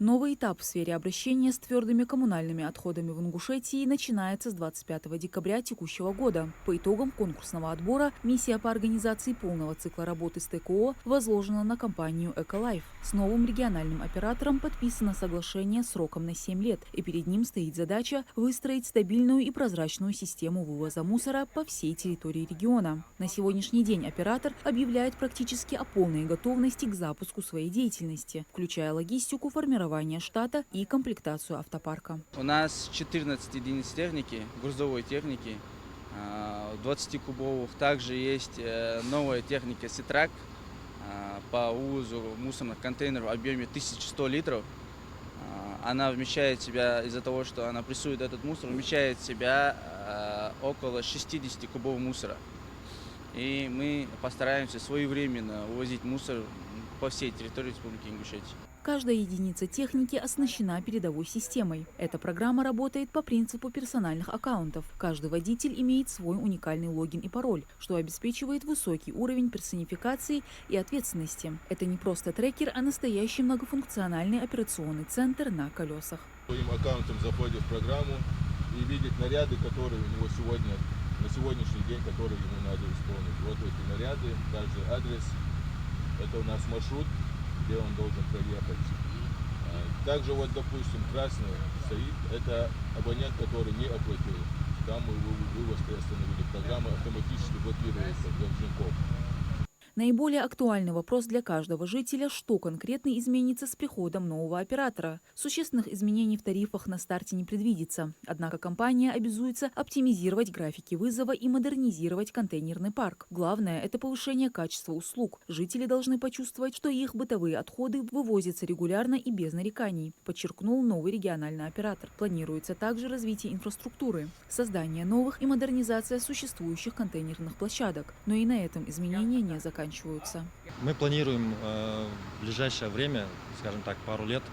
Новый этап в сфере обращения с твердыми коммунальными отходами в Ингушетии начинается с 25 декабря текущего года. По итогам конкурсного отбора миссия по организации полного цикла работы с ТКО возложена на компанию «Эколайф». С новым региональным оператором подписано соглашение сроком на 7 лет, и перед ним стоит задача выстроить стабильную и прозрачную систему вывоза мусора по всей территории региона. На сегодняшний день оператор объявляет практически о полной готовности к запуску своей деятельности, включая логистику, формирование штата и комплектацию автопарка. У нас 14 единиц техники, грузовой техники, 20-кубовых. Также есть новая техника Ситрак по вывозу мусорных контейнеров в объеме 1100 литров. Она вмещает в себя, из-за того, что она прессует этот мусор, вмещает в себя около 60 кубов мусора. И мы постараемся своевременно увозить мусор по всей территории Республики Ингушетия. Каждая единица техники оснащена передовой системой. Эта программа работает по принципу персональных аккаунтов. Каждый водитель имеет свой уникальный логин и пароль, что обеспечивает высокий уровень персонификации и ответственности. Это не просто трекер, а настоящий многофункциональный операционный центр на колесах. Своим аккаунтом заходит в программу и видит наряды, которые у него сегодня, на сегодняшний день, которые ему надо исполнить. Вот эти наряды, также адрес. Это у нас маршрут, где он должен проехать. Также вот, допустим, красный стоит, это абонент, который не оплатил. Там мы вывоз приостановили. Программа автоматически блокируется должников. Наиболее актуальный вопрос для каждого жителя – что конкретно изменится с приходом нового оператора. Существенных изменений в тарифах на старте не предвидится. Однако компания обязуется оптимизировать графики вызова и модернизировать контейнерный парк. Главное – это повышение качества услуг. Жители должны почувствовать, что их бытовые отходы вывозятся регулярно и без нареканий, подчеркнул новый региональный оператор. Планируется также развитие инфраструктуры, создание новых и модернизация существующих контейнерных площадок. Но и на этом изменения не заканчиваются. Мы планируем в ближайшее время, скажем так, пару лет,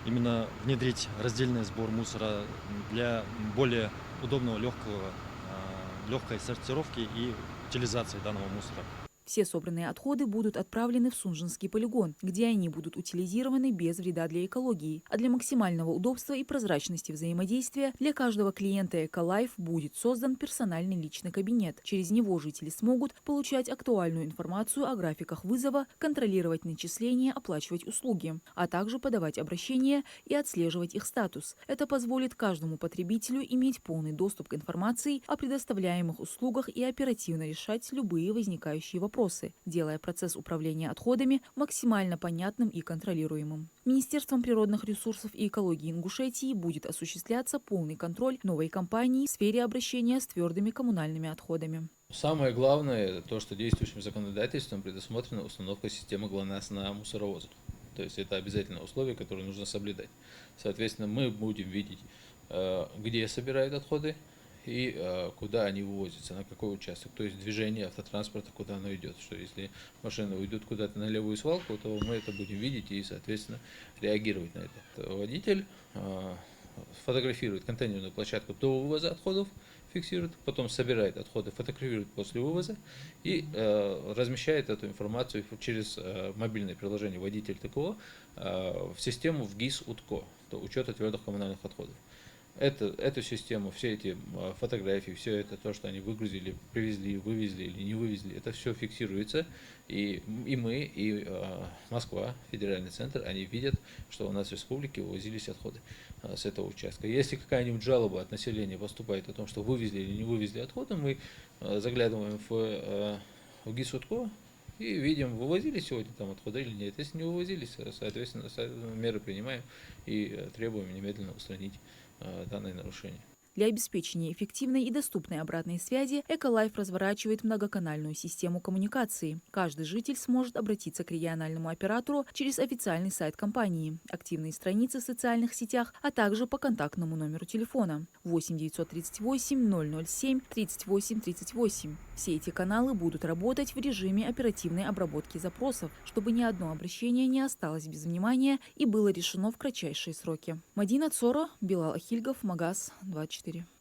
именно внедрить раздельный сбор мусора для более удобного, легкой сортировки и утилизации данного мусора. Все собранные отходы будут отправлены в Сунжинский полигон, где они будут утилизированы без вреда для экологии. А для максимального удобства и прозрачности взаимодействия для каждого клиента «Эколайф» будет создан персональный личный кабинет. Через него жители смогут получать актуальную информацию о графиках вызова, контролировать начисления, оплачивать услуги, а также подавать обращения и отслеживать их статус. Это позволит каждому потребителю иметь полный доступ к информации о предоставляемых услугах и оперативно решать любые возникающие вопросы, делая процесс управления отходами максимально понятным и контролируемым. Министерством природных ресурсов и экологии Ингушетии будет осуществляться полный контроль новой компании в сфере обращения с твердыми коммунальными отходами. Самое главное, то, что действующим законодательством предусмотрена установка системы ГЛОНАСС на мусоровозах. То есть это обязательное условие, которое нужно соблюдать. Соответственно, мы будем видеть, где собирают отходы и куда они вывозятся, на какой участок. То есть движение автотранспорта, куда оно идет. Что если машина уйдет куда-то на левую свалку, то мы это будем видеть и, соответственно, реагировать на это. Водитель фотографирует контейнерную площадку до вывоза отходов, фиксирует, потом собирает отходы, фотографирует после вывоза и размещает эту информацию через мобильное приложение «Водитель ТКО» в систему в ГИС УТКО, то учета твердых коммунальных отходов. Эту систему, все эти фотографии, все это, то, что они выгрузили, привезли, вывезли или не вывезли, это все фиксируется. И мы, и Москва, федеральный центр, они видят, что у нас в республике вывозились отходы с этого участка. Если какая-нибудь жалоба от населения поступает о том, что вывезли или не вывезли отходы, мы заглядываем в ГИС УТКО и видим, вывозили сегодня там отходы или нет. Если не вывозились, соответственно, меры принимаем и требуем немедленно устранить данное нарушение. Для обеспечения эффективной и доступной обратной связи «Эколайф» разворачивает многоканальную систему коммуникации. Каждый житель сможет обратиться к региональному оператору через официальный сайт компании, активные страницы в социальных сетях, а также по контактному номеру телефона 8 938 007 38 38. Все эти каналы будут работать в режиме оперативной обработки запросов, чтобы ни одно обращение не осталось без внимания и было решено в кратчайшие сроки. Мадина Цоро, Билал Ахильгов, Магаз 24.